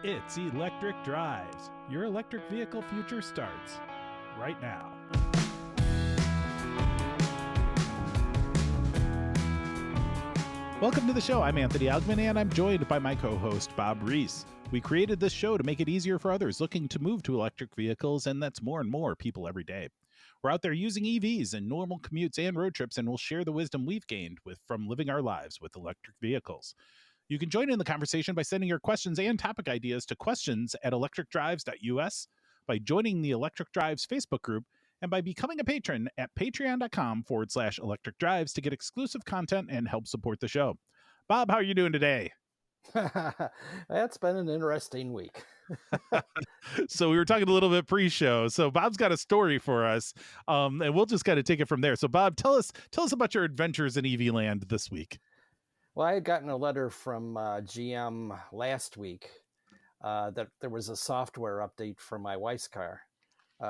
It's Electric Drives. Your electric vehicle future starts right now. Welcome to the show. I'm Anthony Algmin, and I'm joined by my co-host, Bob Reese. We created this show to make it easier for others looking to move to electric vehicles, and that's more and more people every day. We're out there using EVs in normal commutes and road trips, and we'll share the wisdom we've gained from living our lives with electric vehicles. You can join in the conversation by sending your questions and topic ideas to questions@electricdrives.us, by joining the Electric Drives Facebook group, and by becoming a patron at patreon.com/electric drives to get exclusive content and help support the show. Bob, how are you doing today? That's been an interesting week. So we were talking a little bit pre-show. So Bob's got a story for us, and we'll just kind of take it from there. So Bob, tell us about your adventures in EV land this week. Well, I had gotten a letter from GM last week that there was a software update for my wife's car.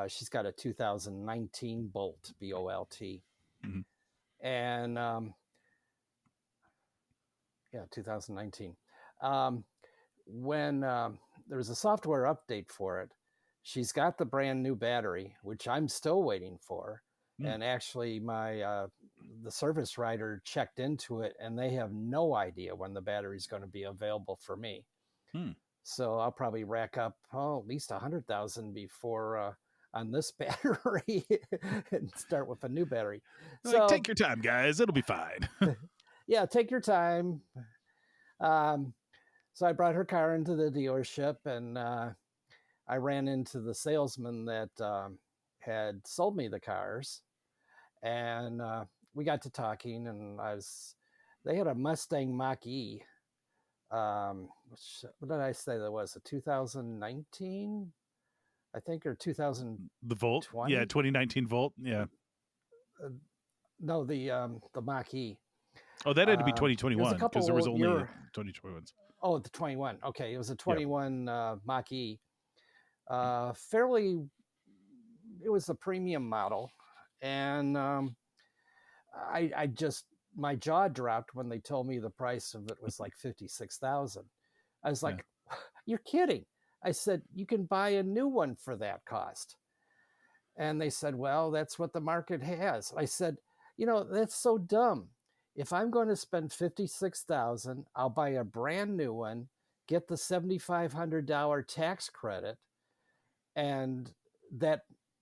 She's got a 2019 Bolt, B-O-L-T. Mm-hmm. And 2019. When there was a software update for it, she's got the brand new battery, which I'm still waiting for. And actually, the service writer checked into it, and they have no idea when the battery is going to be available for me. So I'll probably rack up at least 100,000 before on this battery and start with a new battery. So take your time, guys. It'll be fine. Yeah, take your time. So I brought her car into the dealership, and I ran into the salesman that had sold me the cars. And we got to talking, and they had a Mustang Mach-E, which, what did I say that was, a 2019, I think, or 2020? The Volt? Yeah, 2019 Volt, yeah. No, the Mach-E. Oh, that had to be 2021, because there was only 2021s. Oh, the 21. Okay, it was a 21 Mach-E. It was a premium model. And my jaw dropped when they told me the price of it was like $56,000. I was like, You're kidding. I said, you can buy a new one for that cost. And they said, well, that's what the market has. I said, that's so dumb. If I'm going to spend $56,000, I'll buy a brand new one, get the $7,500 tax credit, and that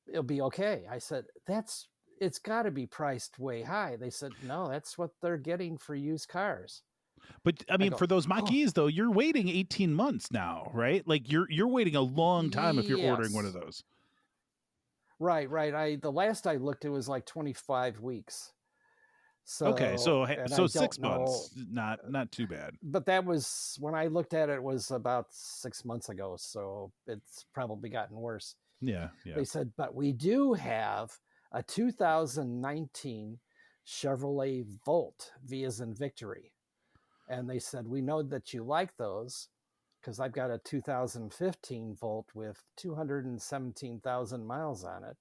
it'll be okay. I said, it's got to be priced way high. They said, no, that's what they're getting for used cars. But I mean, for those Mach-E's though, you're waiting 18 months now, right? Like you're waiting a long time if you're ordering one of those. Right. The last I looked, it was like 25 weeks. So okay, so 6 months, not too bad. But that was when I looked at it was about 6 months ago, so it's probably gotten worse. Yeah. They said, but we do have a 2019 Chevrolet Volt, V as in Victory. And they said, we know that you like those because I've got a 2015 Volt with 217,000 miles on it.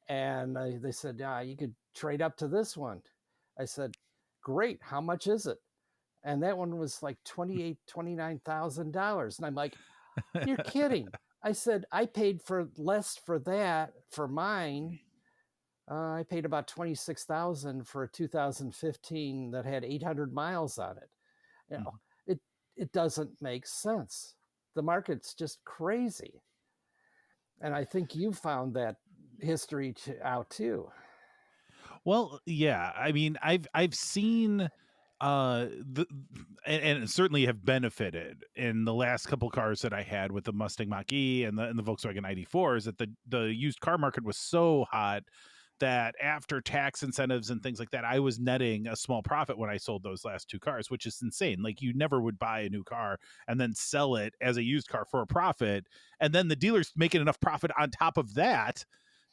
And they said, you could trade up to this one. I said, great. How much is it? And that one was like $29,000. And I'm like, you're kidding. I said, I paid for less for that for mine. I paid about $26,000 for a 2015 that had 800 miles on it. It doesn't make sense. The market's just crazy. And I think you found that history out too. Well, yeah. I mean, I've seen and certainly have benefited in the last couple cars that I had with the Mustang Mach-E and the Volkswagen ID4 is that the used car market was so hot that after tax incentives and things like that, I was netting a small profit when I sold those last two cars, which is insane. Like you never would buy a new car and then sell it as a used car for a profit. And then the dealer's making enough profit on top of that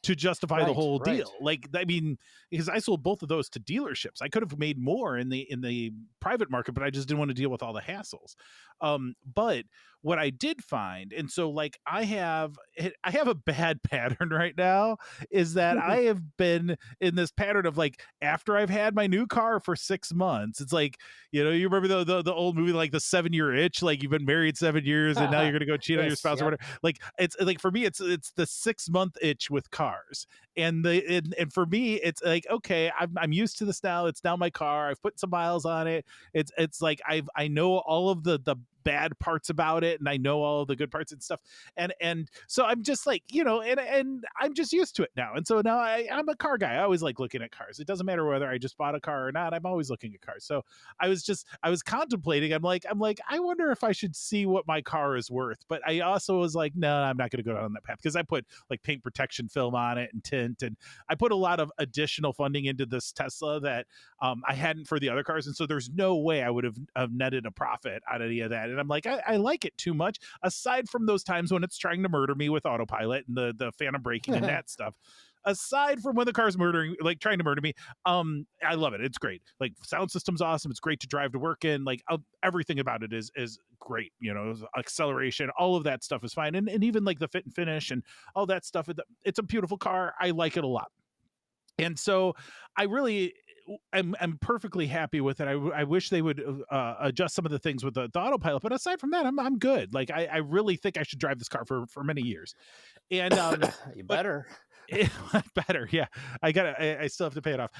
to justify the Right, whole right. deal. Like, I mean, because I sold both of those to dealerships. I could have made more in the private market, but I just didn't want to deal with all the hassles. But what I did find, and so like I have a bad pattern right now, is that I have been in this pattern of like after I've had my new car for 6 months, it's like, you remember the old movie like the 7-year itch, like you've been married 7 years and now you're gonna go cheat on your Yes, spouse or yep. whatever. Like it's like for me, it's the 6 month itch with cars. And for me, it's like, okay, I'm used to this now. It's now my car. I've put some miles on it. It's like I know all of the bad parts about it, and I know all of the good parts and stuff. And so I'm just like, and I'm just used to it now. And so now I'm a car guy. I always like looking at cars. It doesn't matter whether I just bought a car or not. I'm always looking at cars. So I was contemplating. I'm like, I wonder if I should see what my car is worth. But I also was like, no, I'm not going to go down that path, because I put like paint protection film on it and tint, and I put a lot of additional funding into this Tesla that I hadn't for the other cars. And so there's no way I would have netted a profit on any of that. And I'm like, I like it too much, aside from those times when it's trying to murder me with autopilot and the phantom braking and that stuff. Aside from when the car's trying to murder me, I love it. It's great. Like, sound system's awesome. It's great to drive to work in. Like, everything about it is great. Acceleration, all of that stuff is fine, and even like the fit and finish and all that stuff. It's a beautiful car. I like it a lot. And so I really I'm perfectly happy with it. I wish they would adjust some of the things with the autopilot, but aside from that, I'm good. Like, I really think I should drive this car for many years. And You but better. better, yeah. I still have to pay it off.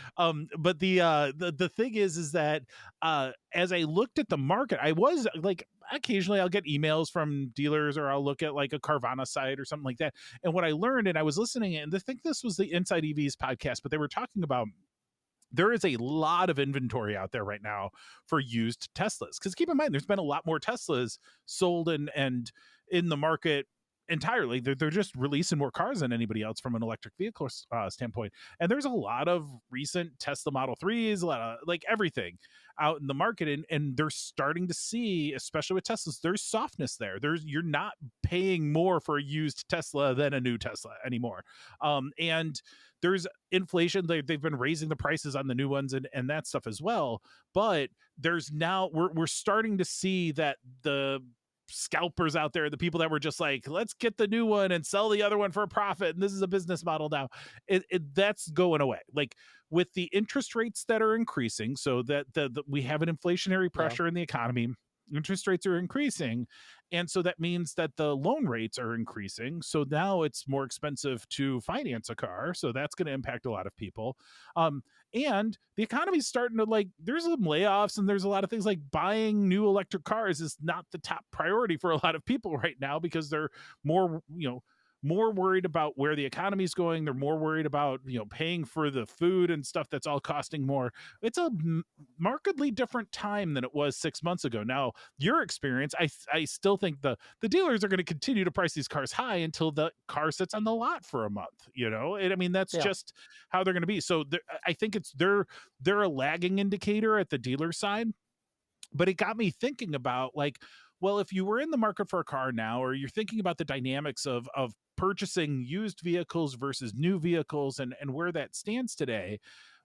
But the thing is that as I looked at the market, I was like, occasionally I'll get emails from dealers, or I'll look at like a Carvana site or something like that. And what I learned, and I was listening, and I think this was the Inside EVs podcast, but they were talking about there is a lot of inventory out there right now for used Teslas. Because keep in mind, there's been a lot more Teslas sold and in the market entirely. They're just releasing more cars than anybody else from an electric vehicle standpoint. And there's a lot of recent Tesla Model 3s, a lot of like everything out in the market. And they're starting to see, especially with Teslas, there's softness there. You're not paying more for a used Tesla than a new Tesla anymore. And there's inflation. They've been raising the prices on the new ones and that stuff as well. But there's now we're starting to see that the scalpers out there, the people that were just like, let's get the new one and sell the other one for a profit, and this is a business model now, that's going away. Like, with the interest rates that are increasing, so that we have an inflationary Yeah. pressure in the economy. Interest rates are increasing, and so that means that the loan rates are increasing, so now it's more expensive to finance a car, so that's going to impact a lot of people. And the economy's starting to, like, there's some layoffs, and there's a lot of things like buying new electric cars is not the top priority for a lot of people right now, because they're more more worried about where the economy's going. They're more worried about paying for the food and stuff that's all costing more. It's a markedly different time than it was 6 months ago. Now, your experience, I still think the dealers are going to continue to price these cars high until the car sits on the lot for a month. And I mean, that's Yeah. just how they're going to be. So I think they're a lagging indicator at the dealer side. But it got me thinking about, like, well, if you were in the market for a car now, or you're thinking about the dynamics of purchasing used vehicles versus new vehicles, and where that stands today,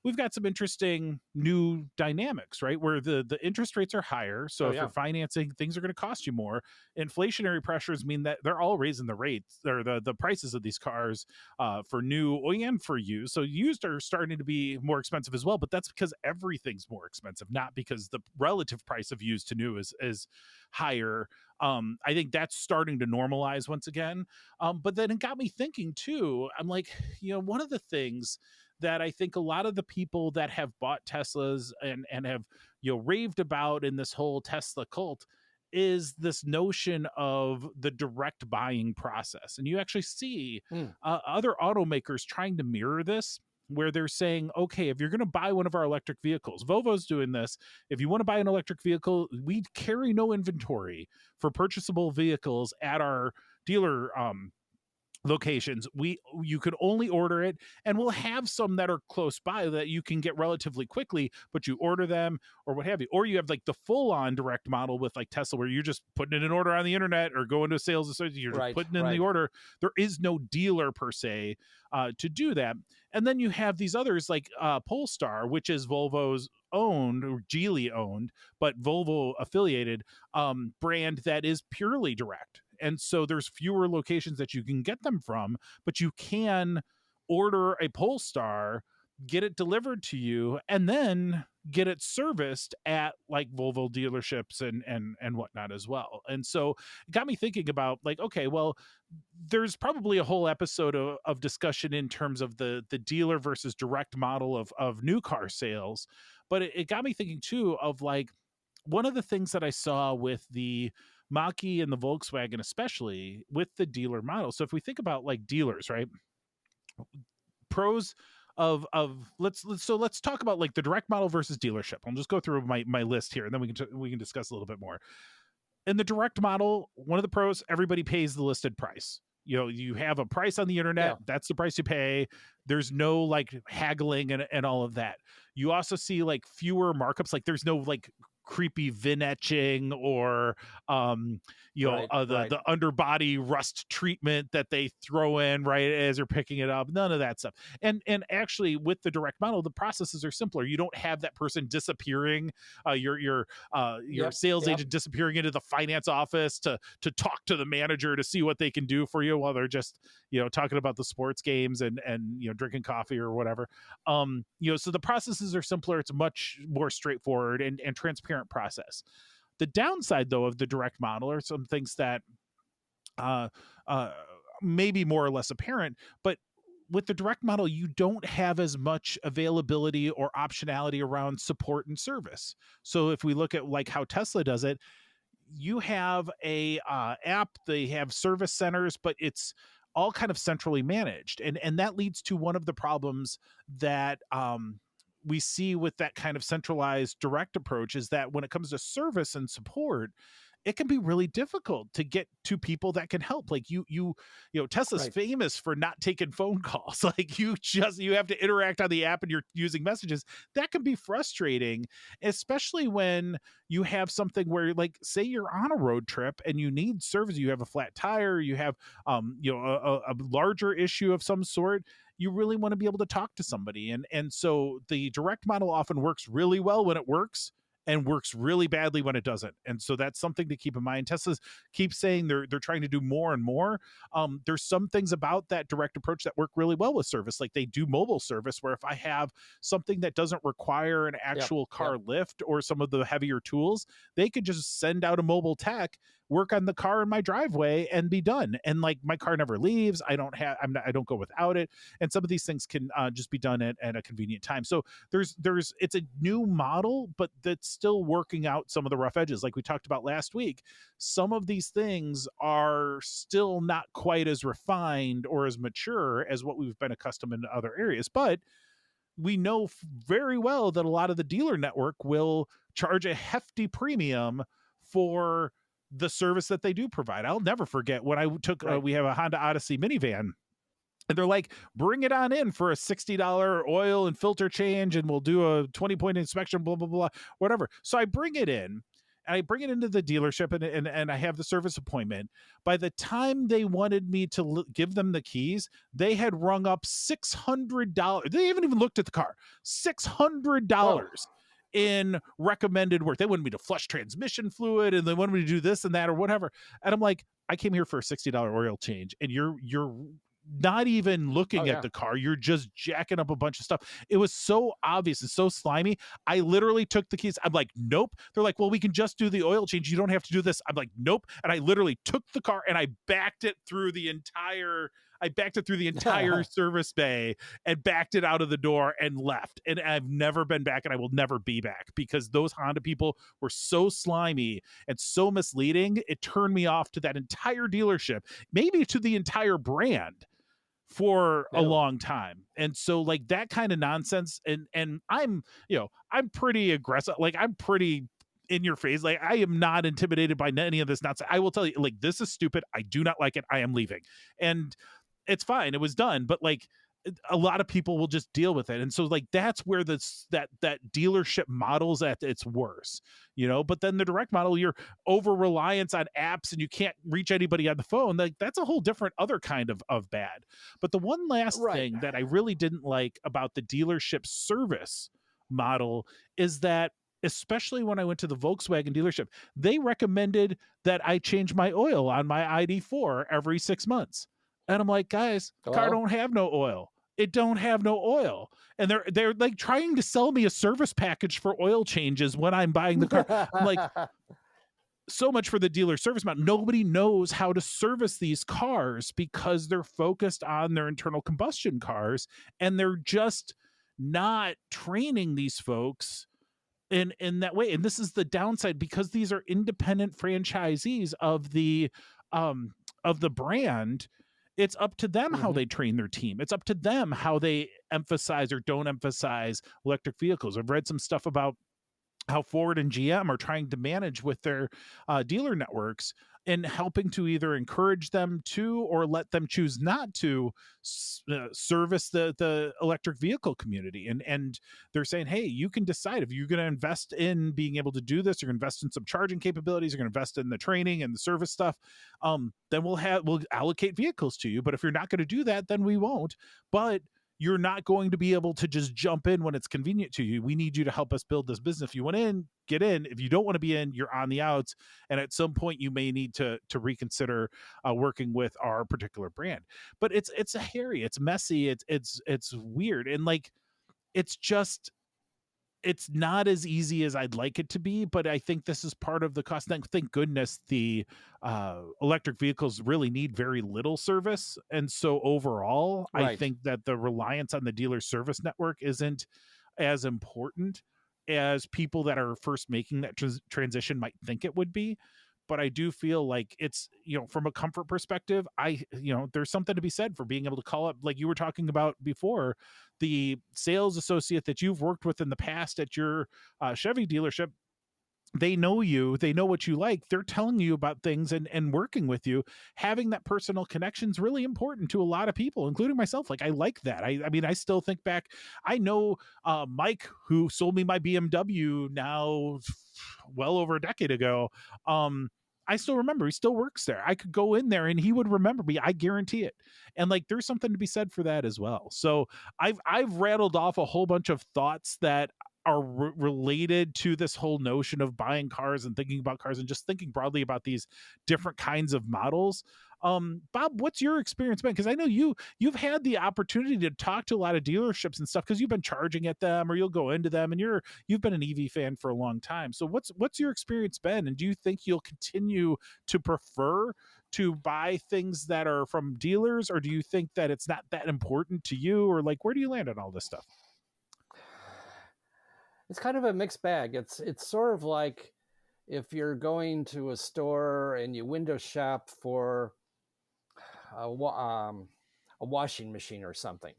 we've got some interesting new dynamics, right? Where the interest rates are higher. So Oh, if you're yeah. financing, things are going to cost you more. Inflationary pressures mean that they're all raising the rates, or the prices of these cars, for new and for used. So used are starting to be more expensive as well, but that's because everything's more expensive, not because the relative price of used to new is higher. I think that's starting to normalize once again. But then it got me thinking too. I'm like, one of the things that I think a lot of the people that have bought Teslas and have raved about in this whole Tesla cult is this notion of the direct buying process. And you actually see Mm. other automakers trying to mirror this, where they're saying, okay, if you're going to buy one of our electric vehicles, Volvo's doing this. If you want to buy an electric vehicle, we carry no inventory for purchasable vehicles at our dealer locations. You could only order it, and we'll have some that are close by that you can get relatively quickly, but you order them or what have you. Or you have like the full-on direct model with like Tesla, where you're just putting in an order on the internet or going to a sales associate, you're just Right, putting in the right. order. There is no dealer per se to do that. And then you have these others like Polestar, which is Volvo's owned or Geely owned, but Volvo affiliated brand that is purely direct. And so there's fewer locations that you can get them from, but you can order a Polestar, get it delivered to you, and then get it serviced at like Volvo dealerships and whatnot as well. And so it got me thinking about like, okay, well, there's probably a whole episode of discussion in terms of the dealer versus direct model of new car sales. But it got me thinking too of like one of the things that I saw with the Mach-E and the Volkswagen, especially with the dealer model. So if we think about like dealers, right? Pros of let's talk about like the direct model versus dealership. I'll just go through my list here, and then we can discuss a little bit more. In the direct model, one of the pros, everybody pays the listed price. You know, you have a price on the internet, Yeah, that's the price you pay. There's no like haggling and all of that. You also see like fewer markups, like there's no like creepy VIN etching or right, right. the underbody rust treatment that they throw in right as you're picking it up. None of that stuff. And actually with the direct model, the processes are simpler. You don't have that person disappearing, your Yep, sales yep. agent disappearing into the finance office to talk to the manager to see what they can do for you while they're just talking about the sports games and drinking coffee or whatever. So the processes are simpler. It's much more straightforward and transparent process. The downside though of the direct model are some things that uh uh maybe more or less apparent, but with the direct model, you don't have as much availability or optionality around support and service. So if we look at like how Tesla does it, you have a app, they have service centers, but it's all kind of centrally managed, and that leads to one of the problems that we see with that kind of centralized direct approach is that when it comes to service and support, it can be really difficult to get to people that can help. Like Tesla's Right. famous for not taking phone calls. Like you have to interact on the app and you're using messages. That can be frustrating, especially when you have something where, like, say you're on a road trip and you need service, you have a flat tire, you have a larger issue of some sort. You really want to be able to talk to somebody, and so the direct model often works really well when it works and works really badly when it doesn't. And so that's something to keep in mind. Tesla's keep saying they're trying to do more and more. There's some things about that direct approach that work really well with service, like they do mobile service, where if I have something that doesn't require an Yep, actual yep. car lift or some of the heavier tools, they could just send out a mobile tech, work on the car in my driveway, and be done. And like my car never leaves. I don't go without it. And some of these things can just be done at a convenient time. So it's a new model, but that's still working out some of the rough edges. Like we talked about last week, some of these things are still not quite as refined or as mature as what we've been accustomed in other areas. But we know very well that a lot of the dealer network will charge a hefty premium for the service that they do provide. I'll never forget when I took Right. we have a Honda Odyssey minivan, and they're like, bring it on in for a $60 oil and filter change, and we'll do a 20-point inspection, blah, blah, blah, whatever. So I bring it in, and I bring it into the dealership, and I have the service appointment. By the time they wanted me to give them the keys, they had rung up $600. They haven't even looked at the car. Whoa. $600 in recommended work. They wanted me to flush transmission fluid, and they wanted me to do this and that or whatever. And I'm like, I came here for a $60 oil change, and you're not even Oh looking at yeah. the car. You're just jacking up a bunch of stuff. It was so obvious and so slimy. I literally took the keys. I'm like, nope. They're like, well, we can just do the oil change. You don't have to do this. I'm like, nope. And I literally took the car and I backed it through the entire service bay and backed it out of the door and left. And I've never been back, and I will never be back, because those Honda people were so slimy and so misleading. It turned me off to that entire dealership, maybe to the entire brand, for a No. long time. And so like that kind of nonsense, and I'm pretty aggressive. Like I'm pretty in your face. Like I am not intimidated by any of this nonsense. I will tell you, like, this is stupid. I do not like it. I am leaving. And it's fine. It was done, but like a lot of people will just deal with it. And so like that's where this that dealership model's at its worst, you know. But then the direct model, you're over reliance on apps and you can't reach anybody on the phone. Like that's a whole different other kind of bad. But the one last Right. thing that I really didn't like about the dealership service model is that, especially when I went to the Volkswagen dealership, they recommended that I change my oil on my ID4 every 6 months. And I'm like, guys, car Well, don't have no oil. It don't have no oil. And they're like trying to sell me a service package for oil changes when I'm buying the car. I'm like, so much for the dealer service model. Nobody knows how to service these cars because they're focused on their internal combustion cars, and they're just not training these folks in that way. And this is the downside, because these are independent franchisees of the brand. It's up to them how hmm they train their team. It's up to them how they emphasize or don't emphasize electric vehicles. I've read some stuff about how Ford and GM are trying to manage with their dealer networks and helping to either encourage them to or let them choose not to service the electric vehicle community. And they're saying, hey, you can decide if you're going to invest in being able to do this. You're going to invest in some charging capabilities. You're going to invest in the training and the service stuff. Then we'll allocate vehicles to you. But if you're not going to do that, then we won't. But you're not going to be able to just jump in when it's convenient to you. We need you to help us build this business. If you want in, get in. If you don't want to be in, you're on the outs. And at some point you may need to reconsider working with our particular brand. But it's hairy, it's messy, it's weird. And like, it's just, it's not as easy as I'd like it to be, but I think this is part of the cost. Thank goodness the electric vehicles really need very little service. And so overall, I right. think that the reliance on the dealer service network isn't as important as people that are first making that transition might think it would be. But I do feel like it's, you know, from a comfort perspective, there's something to be said for being able to call up, like you were talking about before, the sales associate that you've worked with in the past at your Chevy dealership. They know you, they know what you like, they're telling you about things and working with you. Having that personal connection is really important to a lot of people, including myself. Like, I like that. I mean, I still think back, I know Mike, who sold me my BMW now well over a decade ago. I still remember, he still works there. I could go in there and he would remember me, I guarantee it. And like, there's something to be said for that as well. So I've rattled off a whole bunch of thoughts that are related to this whole notion of buying cars and thinking about cars and just thinking broadly about these different kinds of models. Bob, what's your experience been? Because I know you've had the opportunity to talk to a lot of dealerships and stuff because you've been charging at them, or you'll go into them, and you've been an EV fan for a long time. So what's your experience been? And do you think you'll continue to prefer to buy things that are from dealers, or do you think that it's not that important to you, or like, where do you land on all this stuff? It's kind of a mixed bag. It's sort of like if you're going to a store and you window shop for a washing machine or something,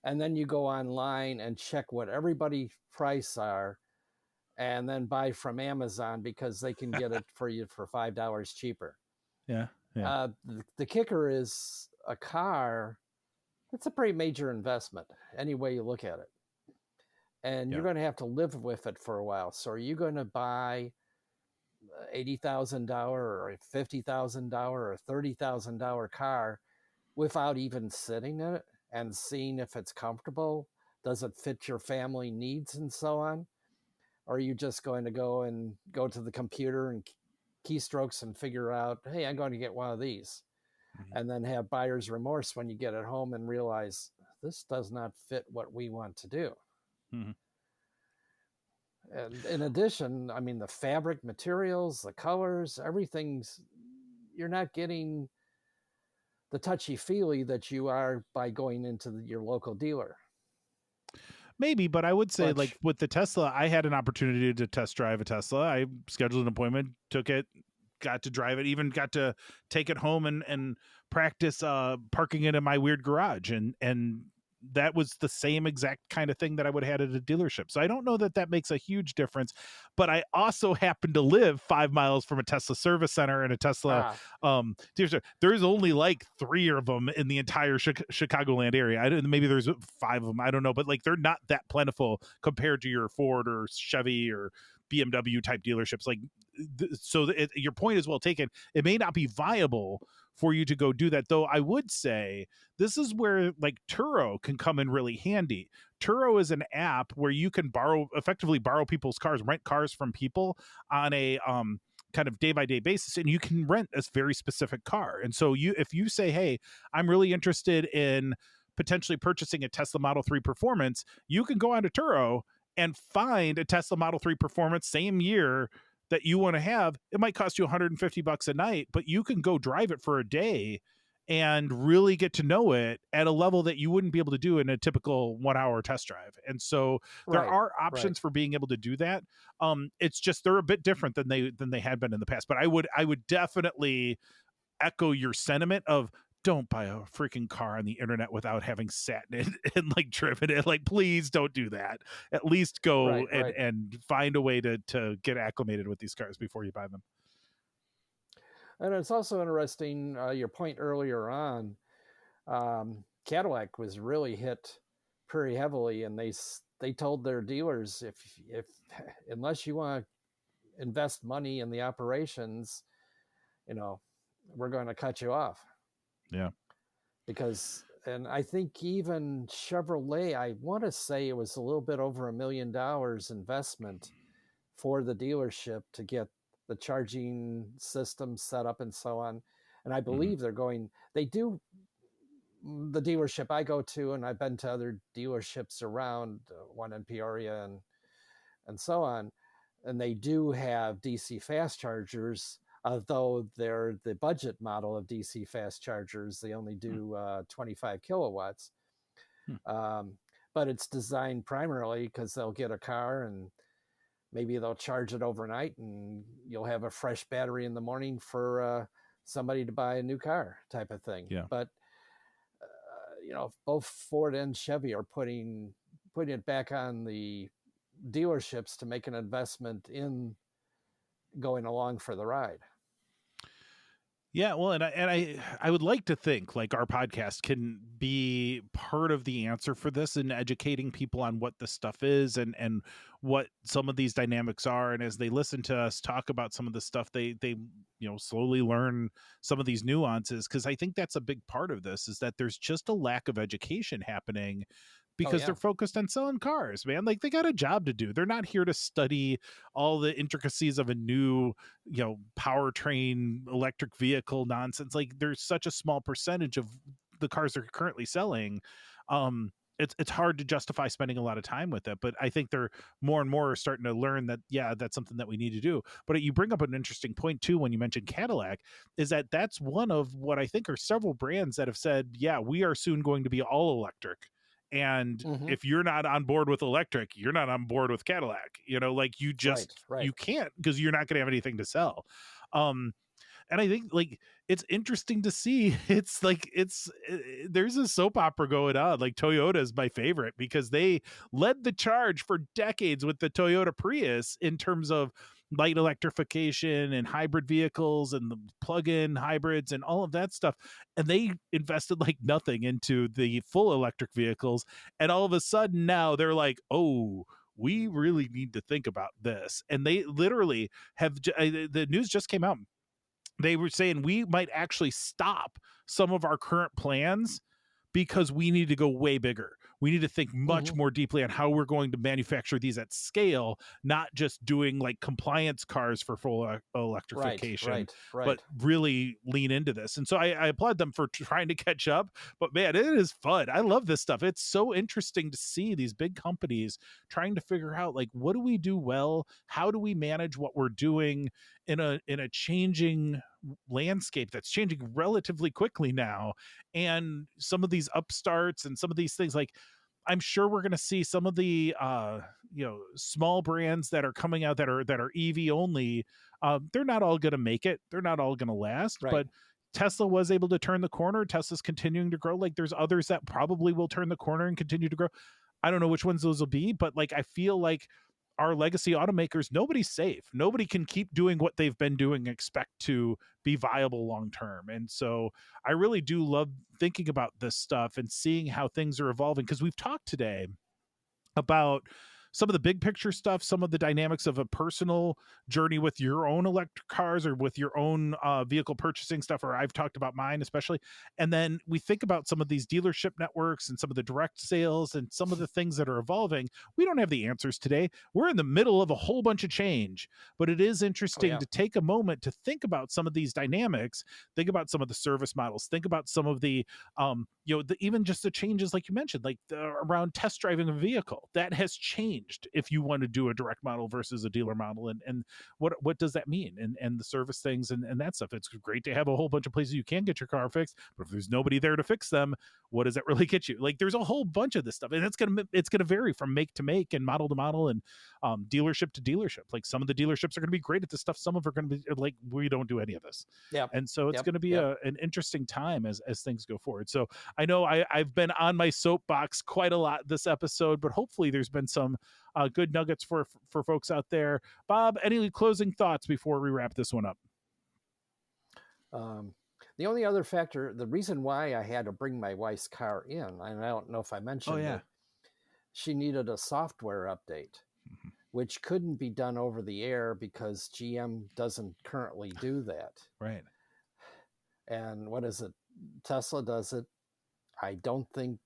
and then you go online and check what everybody's price are, and then buy from Amazon because they can get it for you for $5 cheaper. Yeah, yeah, The kicker is a car. It's a pretty major investment any way you look at it, and yeah. you're going to have to live with it for a while. So are you going to buy $80,000 or a $50,000 or $30,000 car without even sitting in it and seeing if it's comfortable? Does it fit your family needs and so on? Or are you just going to go to the computer and keystrokes and figure out, hey, I'm going to get one of these, Mhm. and then have buyer's remorse when you get it home and realize this does not fit what we want to do? Mhm. And in addition, I mean, the fabric materials, the colors, everything's, you're not getting the touchy feely that you are by going into your local dealer. Maybe, but I would say, like Which, with the Tesla, I had an opportunity to test drive a Tesla. I scheduled an appointment, took it, got to drive it, even got to take it home and practice parking it in my weird garage. And that was the same exact kind of thing that I would have had at a dealership. So I don't know that that makes a huge difference, but I also happen to live 5 miles from a Tesla service center and a Tesla Ah, dealership. There's only like 3 of them in the entire Chicagoland area. I don't, maybe there's 5 of them. I don't know, but like they're not that plentiful compared to your Ford or Chevy or BMW type dealerships. Like, your point is well taken. It may not be viable for you to go do that, though. I would say this is where like Turo can come in really handy. Turo is an app where you can effectively borrow people's cars, rent cars from people on a kind of day by day basis, and you can rent a very specific car. And so if you say, hey, I'm really interested in potentially purchasing a Tesla Model 3 Performance, you can go onto Turo and find a Tesla Model 3 Performance same year that you want to have. It might cost you $150 a night, but you can go drive it for a day and really get to know it at a level that you wouldn't be able to do in a typical 1 hour test drive. And so there right, are right. options for being able to do that. It's just they're a bit different than they had been in the past. But I would definitely echo your sentiment of don't buy a freaking car on the internet without having sat in it and like driven it. Like, please don't do that. At least go Right, and right. find a way to get acclimated with these cars before you buy them. And it's also interesting, your point earlier on. Cadillac was really hit pretty heavily, and they told their dealers, if unless you want to invest money in the operations, you know, we're going to cut you off. Yeah. Because, and I think even Chevrolet, I want to say it was a little bit over $1 million investment for the dealership to get the charging system set up and so on. And I Mm-hmm. believe they do, the dealership I go to, and I've been to other dealerships around, one in Peoria and so on, and they do have DC fast chargers. Although they're the budget model of DC fast chargers, they only do 25 kilowatts. Mm-hmm. Um, but it's designed primarily because they'll get a car and maybe they'll charge it overnight, and you'll have a fresh battery in the morning for somebody to buy a new car, type of thing. Yeah. But both Ford and Chevy are putting it back on the dealerships to make an investment in going along for the ride. Yeah, well, and I would like to think like our podcast can be part of the answer for this and educating people on what this stuff is and what some of these dynamics are. And as they listen to us talk about some of the stuff, they slowly learn some of these nuances, because I think that's a big part of this, is that there's just a lack of education happening Oh because yeah. they're focused on selling cars, man. Like, they got a job to do. They're not here to study all the intricacies of a new powertrain electric vehicle nonsense. Like, there's such a small percentage of the cars they're currently selling. It's hard to justify spending a lot of time with it, but I think they're more and more starting to learn that, yeah, that's something that we need to do. But you bring up an interesting point too when you mentioned Cadillac, is that that's one of what I think are several brands that have said, yeah, we are soon going to be all electric. And Mm-hmm. if you're not on board with electric, you're not on board with Cadillac. Like, Right, right. you can't, because you're not going to have anything to sell. um and I think like it's interesting to see. It's like there's a soap opera going on. Like, Toyota is my favorite because they led the charge for decades with the Toyota Prius in terms of light electrification and hybrid vehicles and the plug-in hybrids and all of that stuff, and they invested like nothing into the full electric vehicles. And all of a sudden now they're like, oh, we really need to think about this. And they literally have the news just came out. They were saying we might actually stop some of our current plans because we need to go way bigger. We need to think much Mm-hmm. more deeply on how we're going to manufacture these at scale, not just doing like compliance cars for full Right, electrification, right, but right. really lean into this. And so I applaud them for trying to catch up. But man, it is fun. I love this stuff. It's so interesting to see these big companies trying to figure out like, what do we do well? How do we manage what we're doing in a changing landscape that's changing relatively quickly now? And some of these upstarts and some of these things, like, I'm sure we're going to see some of the small brands that are coming out that are EV only. They're not all going to make it. They're not all going to last. Right. But Tesla was able to turn the corner. Tesla's continuing to grow. Like there's others that probably will turn the corner and continue to grow. I don't know which ones those will be, but like I feel like our legacy automakers, nobody's safe. Nobody can keep doing what they've been doing and expect to be viable long term. And so I really do love thinking about this stuff and seeing how things are evolving, because we've talked today about some of the big picture stuff, some of the dynamics of a personal journey with your own electric cars or with your own vehicle purchasing stuff, or I've talked about mine especially. And then we think about some of these dealership networks and some of the direct sales and some of the things that are evolving. We don't have the answers today. We're in the middle of a whole bunch of change, but it is interesting to take a moment to think about some of these dynamics, think about some of the service models, think about some of the even just the changes like you mentioned, like around test driving a vehicle that has changed if you want to do a direct model versus a dealer model, and what does that mean, and the service things and that stuff. It's great to have a whole bunch of places you can get your car fixed, but if there's nobody there to fix them, what does that really get you? Like there's a whole bunch of this stuff, and it's gonna vary from make to make and model to model and dealership to dealership. Like some of the dealerships are going to be great at this stuff, some of them are going to be like, we don't do any of this. And so it's going to be an interesting time as things go forward. So I know I've been on my soapbox quite a lot this episode, but hopefully there's been some good nuggets for folks out there. Bob, any closing thoughts before we wrap this one up? The only other factor, the reason why I had to bring my wife's car in, and I don't know if I mentioned it, she needed a software update, which couldn't be done over the air because GM doesn't currently do that. Right. And what is it? Tesla does it. I don't think,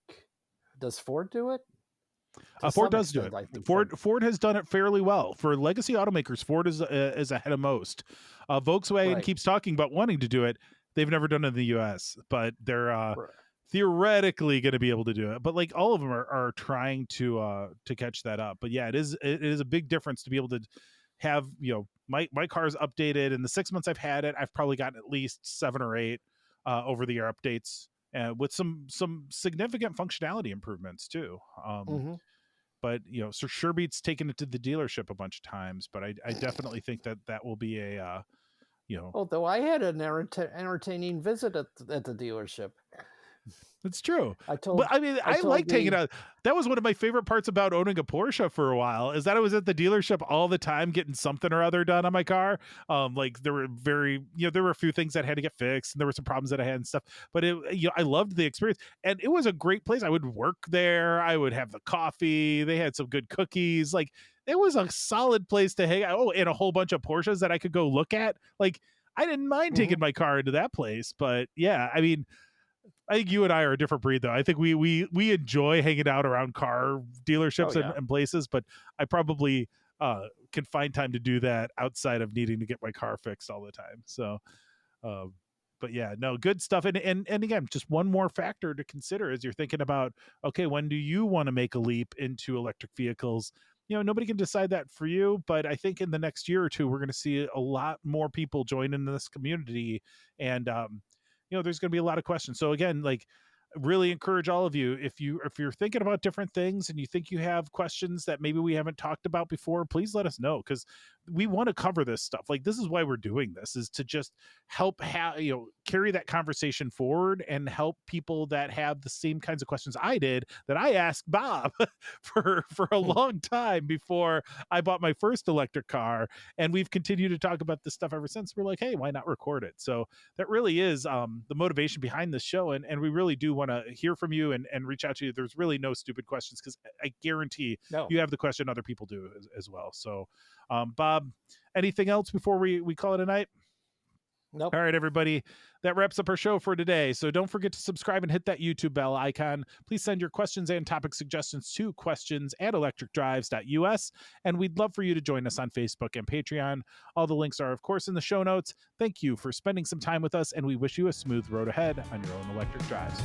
does Ford do it? Ford does do it. Ford has done it fairly well. For legacy automakers, Ford is ahead of most. Volkswagen keeps talking about wanting to do it. They've never done it in the US, but they're theoretically going to be able to do it. But like all of them are trying to catch that up. But yeah, it is a big difference to be able to have, my car's updated. In the 6 months I've had it, I've probably gotten at least 7 or 8 over the air updates, with some significant functionality improvements too. But so Sherbeat's taken it to the dealership a bunch of times, but I definitely think that will be a although I had an entertaining visit at the dealership. It's true. I like taking out. That was one of my favorite parts about owning a Porsche for a while, is that I was at the dealership all the time getting something or other done on my car. Like there were there were a few things that had to get fixed, and there were some problems that I had and stuff. But I loved the experience, and it was a great place. I would work there. I would have the coffee. They had some good cookies. Like it was a solid place to hang out. Oh, and a whole bunch of Porsches that I could go look at. Like I didn't mind taking my car into that place. But yeah, I mean, I think you and I are a different breed, though. I think we enjoy hanging out around car dealerships and places, but I probably can find time to do that outside of needing to get my car fixed all the time. So, but yeah, no, good stuff. And again, just one more factor to consider as you're thinking about, okay, when do you want to make a leap into electric vehicles? Nobody can decide that for you, but I think in the next year or two, we're going to see a lot more people join in this community, and there's going to be a lot of questions. So again, like really encourage all of you, if you're thinking about different things and you think you have questions that maybe we haven't talked about before, please let us know, because we want to cover this stuff. Like this is why we're doing this, is to just help carry that conversation forward and help people that have the same kinds of questions I did, that I asked Bob for a long time before I bought my first electric car. And we've continued to talk about this stuff ever since. We're like, hey, why not record it? So that really is the motivation behind this show. And we really do want to hear from you and reach out to you. There's really no stupid questions, because I guarantee you have the question other people do as well. So Bob, anything else before we call it a night? Nope. All right, everybody. That wraps up our show for today. So don't forget to subscribe and hit that YouTube bell icon. Please send your questions and topic suggestions to questions@electricdrives.us. And we'd love for you to join us on Facebook and Patreon. All the links are, of course, in the show notes. Thank you for spending some time with us, and we wish you a smooth road ahead on your own electric drives.